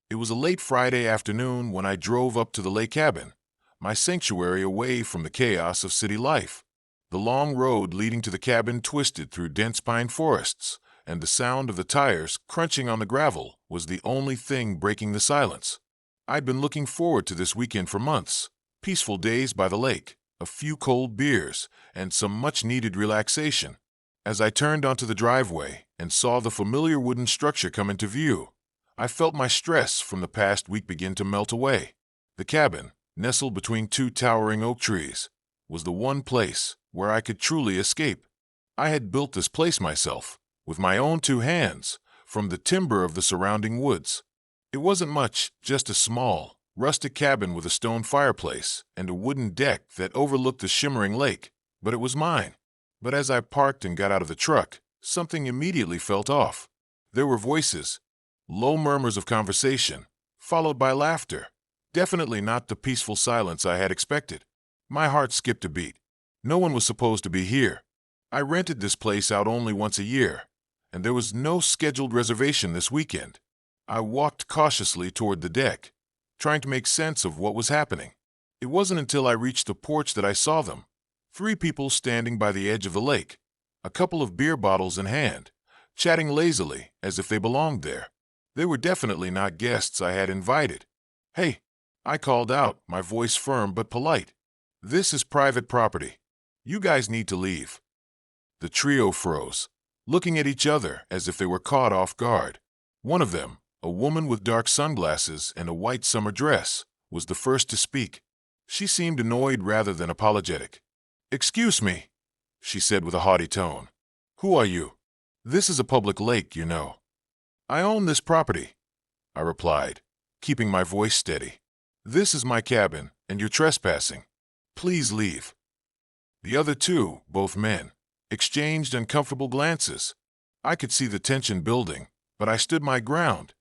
It was a late Friday afternoon when I drove up to the lake cabin, my sanctuary away from the chaos of city life. The long road leading to the cabin twisted through dense pine forests, and the sound of the tires crunching on the gravel was the only thing breaking the silence. I'd been looking forward to this weekend for months. Peaceful days by the lake, a few cold beers, and some much-needed relaxation. As I turned onto the driveway and saw the familiar wooden structure come into view, I felt my stress from the past week begin to melt away. The cabin, nestled between two towering oak trees, was the one place where I could truly escape. I had built this place myself, with my own two hands, from the timber of the surrounding woods. It wasn't much, just a small, rustic cabin with a stone fireplace and a wooden deck that overlooked the shimmering lake, but it was mine. But as I parked and got out of the truck, something immediately felt off. There were voices, low murmurs of conversation, followed by laughter. Definitely not the peaceful silence I had expected. My heart skipped a beat. No one was supposed to be here. I rented this place out only once a year, and there was no scheduled reservation this weekend. I walked cautiously toward the deck, trying to make sense of what was happening. It wasn't until I reached the porch that I saw them. 3 people standing by the edge of the lake, a couple of beer bottles in hand, chatting lazily as if they belonged there. They were definitely not guests I had invited. "Hey," I called out, my voice firm but polite. "This is private property. You guys need to leave." The trio froze, looking at each other as if they were caught off guard. One of them, a woman with dark sunglasses and a white summer dress, was the first to speak. She seemed annoyed rather than apologetic. "Excuse me," she said with a haughty tone. "Who are you? This is a public lake, you know." "I own this property," I replied, keeping my voice steady. "This is my cabin, and you're trespassing. Please leave." The other 2, both men, exchanged uncomfortable glances. I could see the tension building, but I stood my ground.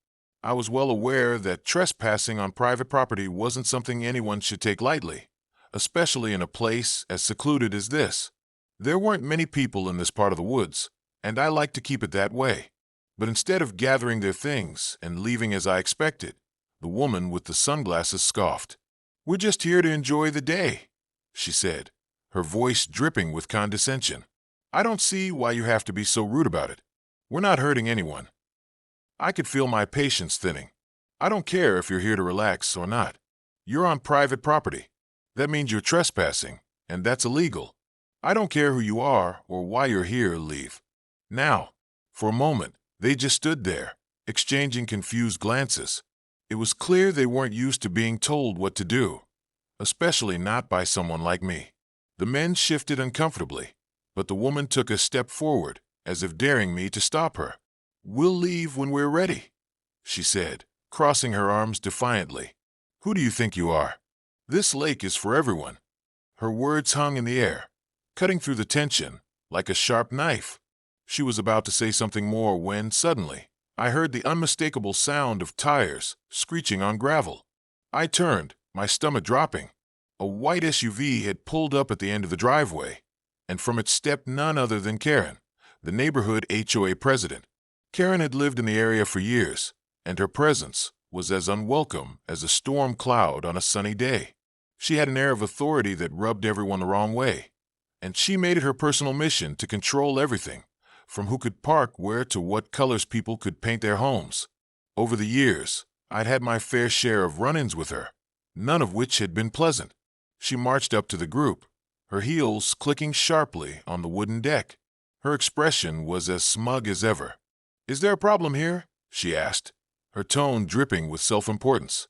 I was well aware that trespassing on private property wasn't something anyone should take lightly, especially in a place as secluded as this. There weren't many people in this part of the woods, and I liked to keep it that way. But instead of gathering their things and leaving as I expected, the woman with the sunglasses scoffed. "We're just here to enjoy the day," she said, her voice dripping with condescension. "I don't see why you have to be so rude about it. We're not hurting anyone." I could feel my patience thinning. "I don't care if you're here to relax or not. You're on private property. That means you're trespassing, and that's illegal. I don't care who you are or why you're here, leave." Now, for a moment, they just stood there, exchanging confused glances. It was clear they weren't used to being told what to do, especially not by someone like me. The men shifted uncomfortably, but the woman took a step forward, as if daring me to stop her. "We'll leave when we're ready," she said, crossing her arms defiantly. "Who do you think you are? This lake is for everyone." Her words hung in the air, cutting through the tension like a sharp knife. She was about to say something more when, suddenly, I heard the unmistakable sound of tires screeching on gravel. I turned, my stomach dropping. A white SUV had pulled up at the end of the driveway, and from it stepped none other than Keron, the neighborhood HOA president. Keron had lived in the area for years, and her presence was as unwelcome as a storm cloud on a sunny day. She had an air of authority that rubbed everyone the wrong way, and she made it her personal mission to control everything, from who could park where to what colors people could paint their homes. Over the years, I'd had my fair share of run-ins with her, none of which had been pleasant. She marched up to the group, her heels clicking sharply on the wooden deck. Her expression was as smug as ever. "Is there a problem here?" she asked, her tone dripping with self-importance.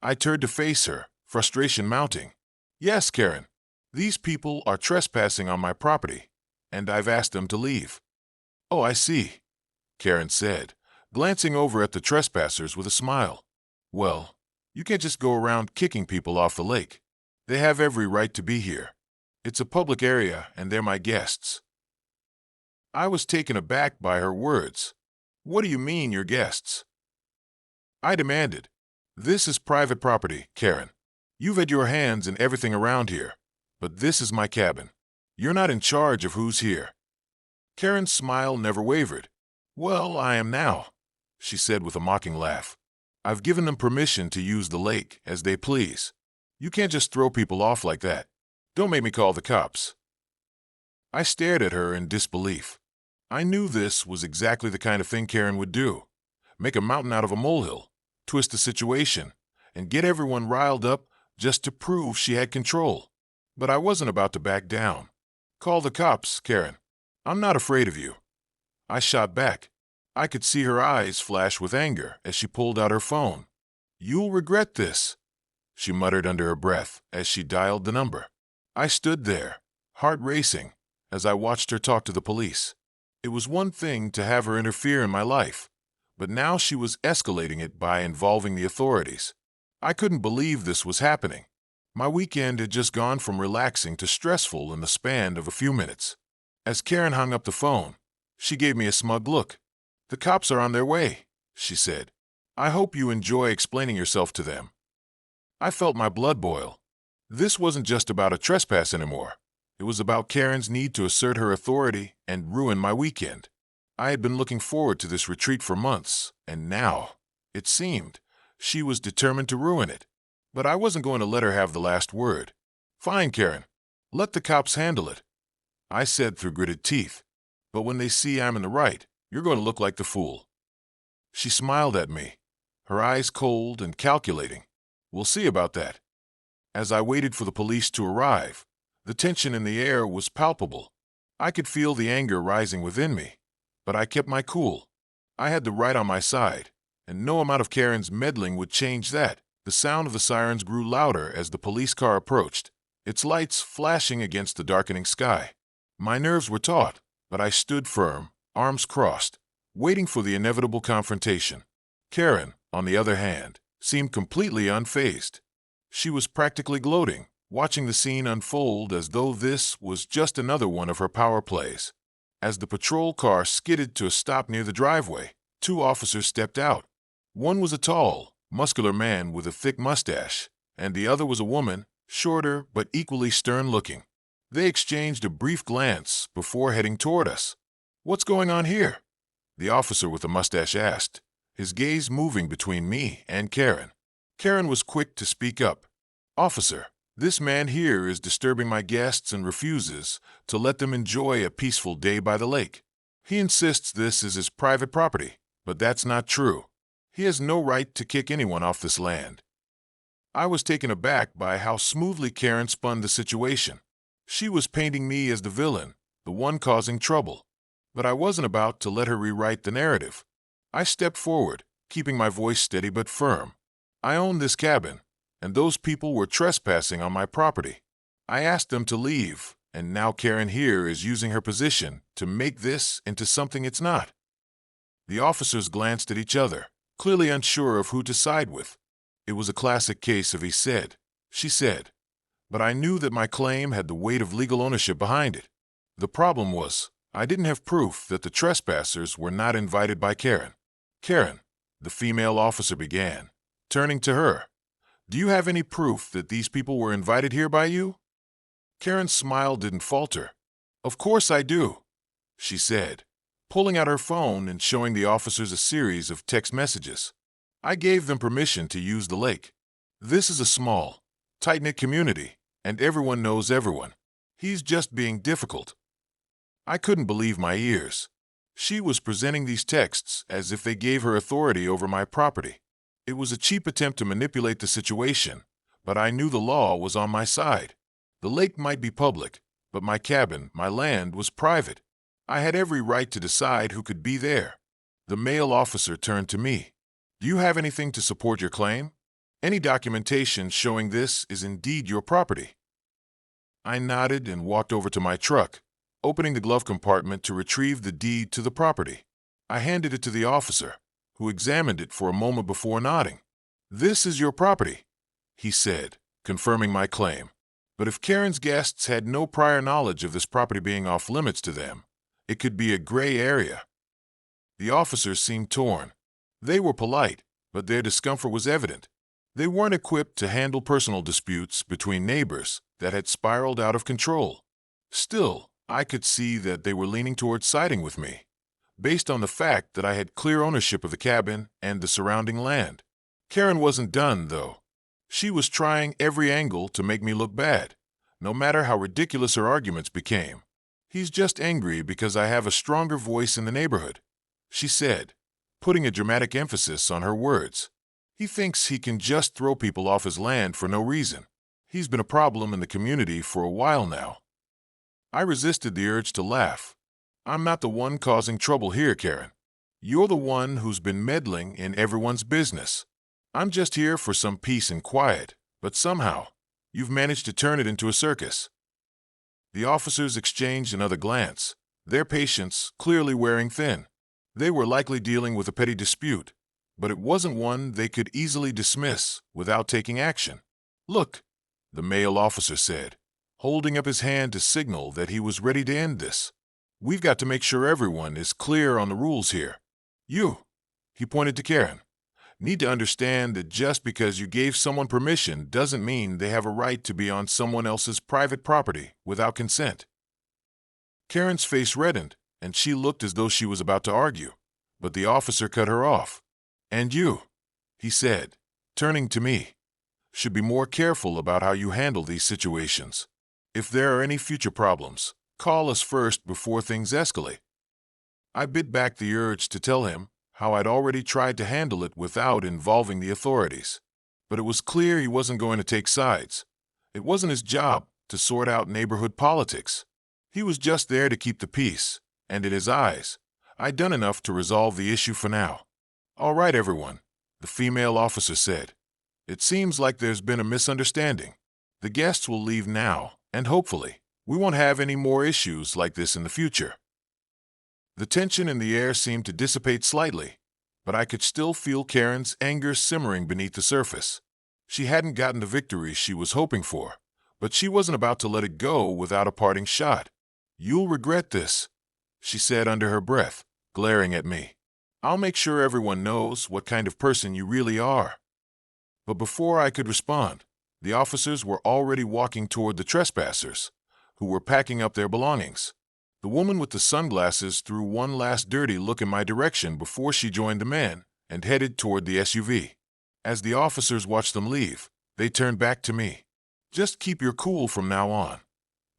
I turned to face her, frustration mounting. "Yes, Keron. These people are trespassing on my property, and I've asked them to leave." "Oh, I see," Keron said, glancing over at the trespassers with a smile. "Well, you can't just go around kicking people off the lake. They have every right to be here. It's a public area, and they're my guests." I was taken aback by her words. "What do you mean, your guests?" I demanded. "This is private property, Keron. You've had your hands in everything around here, but this is my cabin. You're not in charge of who's here." Keron's smile never wavered. "Well, I am now," she said with a mocking laugh. I've given them permission to use the lake as they please. You can't just throw people off like that. Don't make me call the cops." I stared at her in disbelief. I knew this was exactly the kind of thing Karen would do. Make a mountain out of a molehill, twist the situation, and get everyone riled up just to prove she had control. But I wasn't about to back down. "Call the cops, Karen. I'm not afraid of you." I shot back. I could see her eyes flash with anger as she pulled out her phone. "You'll regret this," she muttered under her breath as she dialed the number. I stood there, heart racing, as I watched her talk to the police. It was one thing to have her interfere in my life, but now she was escalating it by involving the authorities. I couldn't believe this was happening. My weekend had just gone from relaxing to stressful in the span of a few minutes. As Karen hung up the phone, she gave me a smug look. "The cops are on their way," she said. "I hope you enjoy explaining yourself to them." I felt my blood boil. This wasn't just about a trespass anymore. It was about Karen's need to assert her authority and ruin my weekend. I had been looking forward to this retreat for months, and now, it seemed, she was determined to ruin it. But I wasn't going to let her have the last word. "Fine, Karen. Let the cops handle it," I said through gritted teeth. "But when they see I'm in the right, you're going to look like the fool." She smiled at me, her eyes cold and calculating. "We'll see about that." As I waited for the police to arrive, the tension in the air was palpable. I could feel the anger rising within me, but I kept my cool. I had the right on my side, and no amount of Karen's meddling would change that. The sound of the sirens grew louder as the police car approached, its lights flashing against the darkening sky. My nerves were taut, but I stood firm, arms crossed, waiting for the inevitable confrontation. Karen, on the other hand, seemed completely unfazed. She was practically gloating, watching the scene unfold as though this was just another one of her power plays. As the patrol car skidded to a stop near the driveway, two officers stepped out. One was a tall, muscular man with a thick mustache, and the other was a woman, shorter but equally stern-looking. They exchanged a brief glance before heading toward us. "What's going on here?" the officer with the mustache asked, his gaze moving between me and Karen. Karen was quick to speak up. "Officer, this man here is disturbing my guests and refuses to let them enjoy a peaceful day by the lake. He insists this is his private property, but that's not true. He has no right to kick anyone off this land." I was taken aback by how smoothly Karen spun the situation. She was painting me as the villain, the one causing trouble. But I wasn't about to let her rewrite the narrative. I stepped forward, keeping my voice steady but firm. "I own this cabin, and those people were trespassing on my property. I asked them to leave, and now Karen here is using her position to make this into something it's not." The officers glanced at each other, clearly unsure of who to side with. It was a classic case of he said, she said. But I knew that my claim had the weight of legal ownership behind it. The problem was, I didn't have proof that the trespassers were not invited by Karen. "Karen," the female officer began, turning to her, "do you have any proof that these people were invited here by you?" Karen's smile didn't falter. "Of course I do," she said, pulling out her phone and showing the officers a series of text messages. "I gave them permission to use the lake. This is a small, tight-knit community, and everyone knows everyone. He's just being difficult." I couldn't believe my ears. She was presenting these texts as if they gave her authority over my property. It was a cheap attempt to manipulate the situation, but I knew the law was on my side. The lake might be public, but my cabin, my land, was private. I had every right to decide who could be there. The male officer turned to me. "Do you have anything to support your claim? Any documentation showing this is indeed your property?" I nodded and walked over to my truck, opening the glove compartment to retrieve the deed to the property. I handed it to the officer, who examined it for a moment before nodding. "This is your property," he said, confirming my claim. But if Karen's guests had no prior knowledge of this property being off limits to them, it could be a gray area. The officers seemed torn. They were polite, but their discomfort was evident. They weren't equipped to handle personal disputes between neighbors that had spiraled out of control. Still, I could see that they were leaning towards siding with me, based on the fact that I had clear ownership of the cabin and the surrounding land. Karen wasn't done, though. She was trying every angle to make me look bad, no matter how ridiculous her arguments became. "He's just angry because I have a stronger voice in the neighborhood," she said, putting a dramatic emphasis on her words. "He thinks he can just throw people off his land for no reason. He's been a problem in the community for a while now." I resisted the urge to laugh. "I'm not the one causing trouble here, Karen. You're the one who's been meddling in everyone's business. I'm just here for some peace and quiet, but somehow, you've managed to turn it into a circus." The officers exchanged another glance, their patience clearly wearing thin. They were likely dealing with a petty dispute, but it wasn't one they could easily dismiss without taking action. "Look," the male officer said, holding up his hand to signal that he was ready to end this. "We've got to make sure everyone is clear on the rules here. You," he pointed to Karen, "need to understand that just because you gave someone permission doesn't mean they have a right to be on someone else's private property without consent." Karen's face reddened, and she looked as though she was about to argue, but the officer cut her off. "And you," he said, turning to me, "should be more careful about how you handle these situations. If there are any future problems, call us first before things escalate." I bit back the urge to tell him how I'd already tried to handle it without involving the authorities. But it was clear he wasn't going to take sides. It wasn't his job to sort out neighborhood politics. He was just there to keep the peace, and in his eyes, I'd done enough to resolve the issue for now. "All right, everyone," the female officer said. "It seems like there's been a misunderstanding. The guests will leave now, and hopefully, we won't have any more issues like this in the future." The tension in the air seemed to dissipate slightly, but I could still feel Karen's anger simmering beneath the surface. She hadn't gotten the victory she was hoping for, but she wasn't about to let it go without a parting shot. "You'll regret this," she said under her breath, glaring at me. "I'll make sure everyone knows what kind of person you really are." But before I could respond, the officers were already walking toward the trespassers, who were packing up their belongings. The woman with the sunglasses threw one last dirty look in my direction before she joined the men and headed toward the SUV. As the officers watched them leave, they turned back to me. "Just keep your cool from now on,"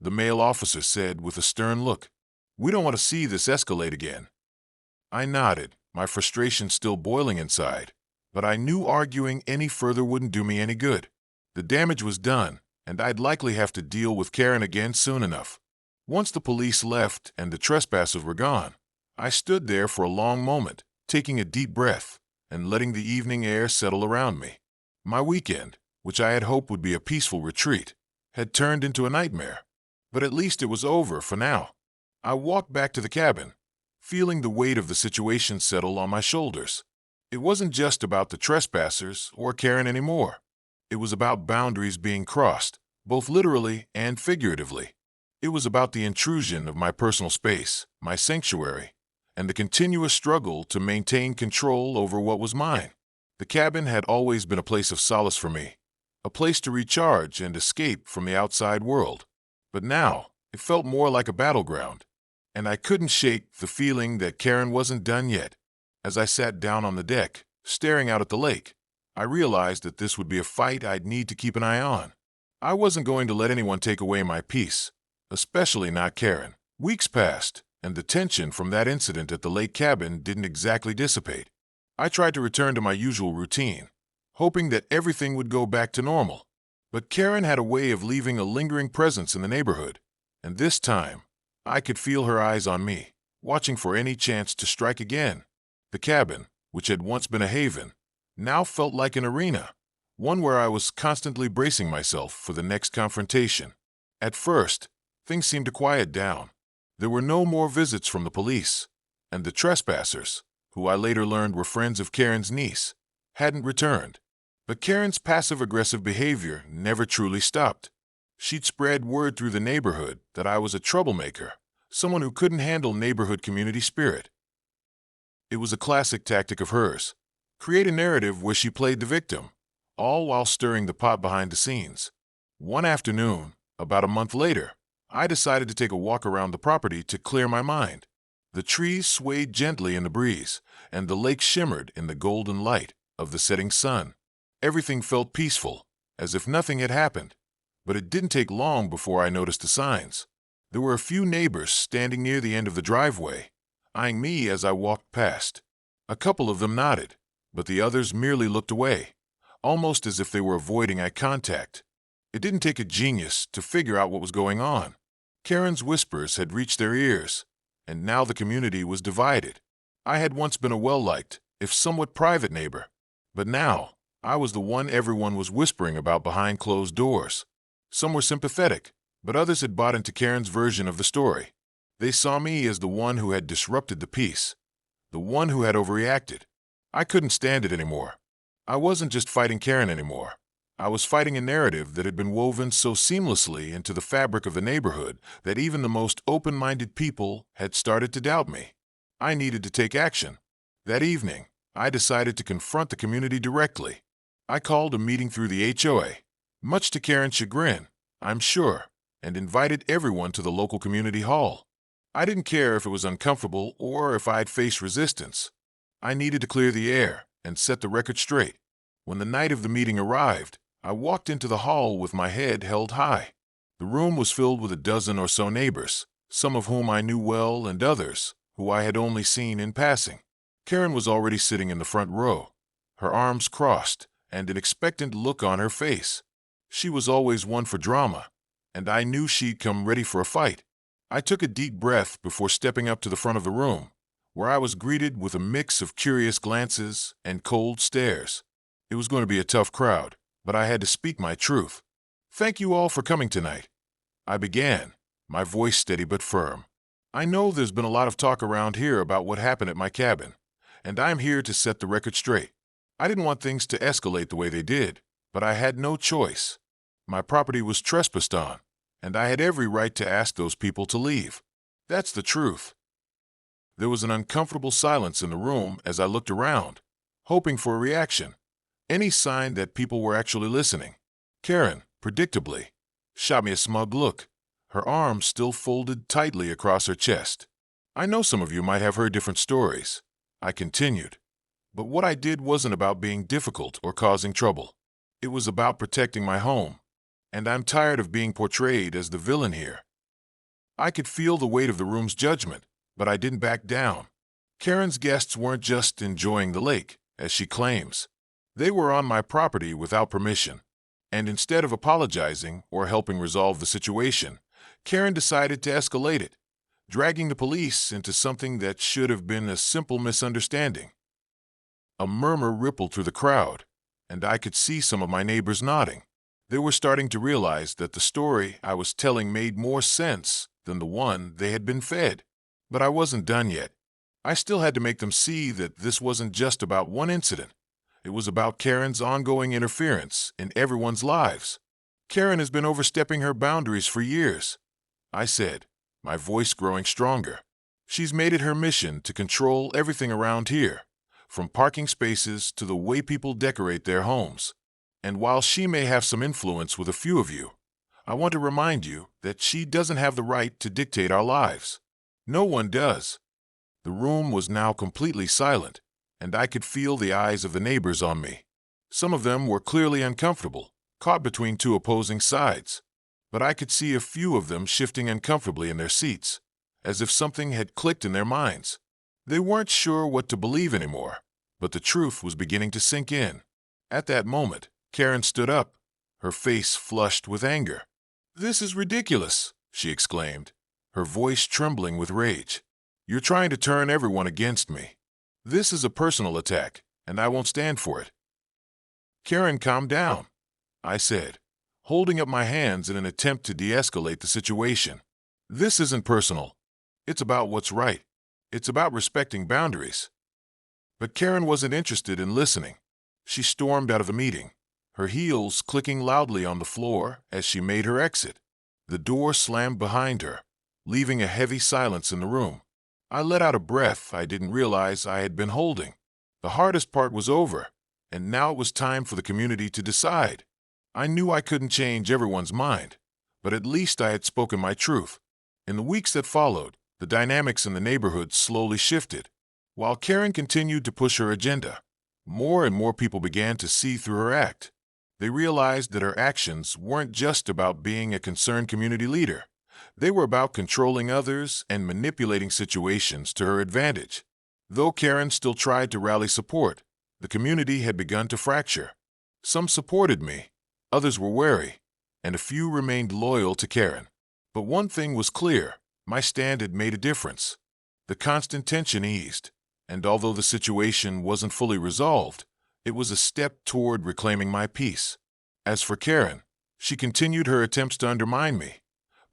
the male officer said with a stern look. "We don't want to see this escalate again." I nodded, my frustration still boiling inside, but I knew arguing any further wouldn't do me any good. The damage was done, and I'd likely have to deal with Karen again soon enough. Once the police left and the trespassers were gone, I stood there for a long moment, taking a deep breath and letting the evening air settle around me. My weekend, which I had hoped would be a peaceful retreat, had turned into a nightmare. But at least it was over for now. I walked back to the cabin, feeling the weight of the situation settle on my shoulders. It wasn't just about the trespassers or Karen anymore. It was about boundaries being crossed, both literally and figuratively. It was about the intrusion of my personal space, my sanctuary, and the continuous struggle to maintain control over what was mine. The cabin had always been a place of solace for me, a place to recharge and escape from the outside world. But now, it felt more like a battleground, and I couldn't shake the feeling that Karen wasn't done yet. As I sat down on the deck, staring out at the lake, I realized that this would be a fight I'd need to keep an eye on. I wasn't going to let anyone take away my peace, especially not Karen. Weeks passed, and the tension from that incident at the lake cabin didn't exactly dissipate. I tried to return to my usual routine, hoping that everything would go back to normal. But Karen had a way of leaving a lingering presence in the neighborhood, and this time, I could feel her eyes on me, watching for any chance to strike again. The cabin, which had once been a haven, now felt like an arena, one where I was constantly bracing myself for the next confrontation. At first, things seemed to quiet down. There were no more visits from the police, and the trespassers, who I later learned were friends of Karen's niece, hadn't returned. But Karen's passive-aggressive behavior never truly stopped. She'd spread word through the neighborhood that I was a troublemaker, someone who couldn't handle neighborhood community spirit. It was a classic tactic of hers: create a narrative where she played the victim, all while stirring the pot behind the scenes. One afternoon, about a month later, I decided to take a walk around the property to clear my mind. The trees swayed gently in the breeze, and the lake shimmered in the golden light of the setting sun. Everything felt peaceful, as if nothing had happened. But it didn't take long before I noticed the signs. There were a few neighbors standing near the end of the driveway, eyeing me as I walked past. A couple of them nodded, but the others merely looked away, almost as if they were avoiding eye contact. It didn't take a genius to figure out what was going on. Karen's whispers had reached their ears, and now the community was divided. I had once been a well-liked, if somewhat private neighbor, but now I was the one everyone was whispering about behind closed doors. Some were sympathetic, but others had bought into Karen's version of the story. They saw me as the one who had disrupted the peace, the one who had overreacted. I couldn't stand it anymore. I wasn't just fighting Karen anymore. I was fighting a narrative that had been woven so seamlessly into the fabric of the neighborhood that even the most open-minded people had started to doubt me. I needed to take action. That evening, I decided to confront the community directly. I called a meeting through the HOA, much to Karen's chagrin, I'm sure, and invited everyone to the local community hall. I didn't care if it was uncomfortable or if I'd face resistance. I needed to clear the air and set the record straight. When the night of the meeting arrived, I walked into the hall with my head held high. The room was filled with a dozen or so neighbors, some of whom I knew well and others who I had only seen in passing. Karen was already sitting in the front row, her arms crossed and an expectant look on her face. She was always one for drama, and I knew she'd come ready for a fight. I took a deep breath before stepping up to the front of the room, where I was greeted with a mix of curious glances and cold stares. It was going to be a tough crowd, but I had to speak my truth. "Thank you all for coming tonight," I began, my voice steady but firm. "I know there's been a lot of talk around here about what happened at my cabin, and I'm here to set the record straight. I didn't want things to escalate the way they did, but I had no choice. My property was trespassed on, and I had every right to ask those people to leave. That's the truth." There was an uncomfortable silence in the room as I looked around, hoping for a reaction, any sign that people were actually listening. Karen, predictably, shot me a smug look, her arms still folded tightly across her chest. "I know some of you might have heard different stories," I continued, "but what I did wasn't about being difficult or causing trouble. It was about protecting my home, and I'm tired of being portrayed as the villain here." I could feel the weight of the room's judgment, but I didn't back down. Karen's guests weren't just enjoying the lake, as she claims. They were on my property without permission, and instead of apologizing or helping resolve the situation, Karen decided to escalate it, dragging the police into something that should have been a simple misunderstanding. A murmur rippled through the crowd, and I could see some of my neighbors nodding. They were starting to realize that the story I was telling made more sense than the one they had been fed. But I wasn't done yet. I still had to make them see that this wasn't just about one incident. It was about Karen's ongoing interference in everyone's lives. "Karen has been overstepping her boundaries for years," I said, my voice growing stronger. "She's made it her mission to control everything around here, from parking spaces to the way people decorate their homes. And while she may have some influence with a few of you, I want to remind you that she doesn't have the right to dictate our lives. No one does." The room was now completely silent, and I could feel the eyes of the neighbors on me. Some of them were clearly uncomfortable, caught between two opposing sides, but I could see a few of them shifting uncomfortably in their seats, as if something had clicked in their minds. They weren't sure what to believe anymore, but the truth was beginning to sink in. At that moment, Karen stood up, her face flushed with anger. "This is ridiculous," she exclaimed, her voice trembling with rage. "You're trying to turn everyone against me. This is a personal attack, and I won't stand for it." "Karen, calm down," I said, holding up my hands in an attempt to de-escalate the situation. "This isn't personal. It's about what's right. It's about respecting boundaries." But Karen wasn't interested in listening. She stormed out of the meeting, her heels clicking loudly on the floor as she made her exit. The door slammed behind her, leaving a heavy silence in the room. I let out a breath I didn't realize I had been holding. The hardest part was over, and now it was time for the community to decide. I knew I couldn't change everyone's mind, but at least I had spoken my truth. In the weeks that followed, the dynamics in the neighborhood slowly shifted. While Karen continued to push her agenda, More and more people began to see through her act. They realized that her actions weren't just about being a concerned community leader. They were about controlling others and manipulating situations to her advantage. Though Karen still tried to rally support, the community had begun to fracture. Some supported me, others were wary, and a few remained loyal to Karen. But one thing was clear: my stand had made a difference. The constant tension eased, and although the situation wasn't fully resolved, it was a step toward reclaiming my peace. As for Karen, she continued her attempts to undermine me,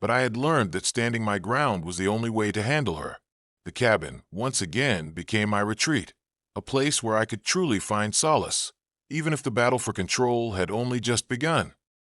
but I had learned that standing my ground was the only way to handle her. The cabin, once again, became my retreat, a place where I could truly find solace, even if the battle for control had only just begun.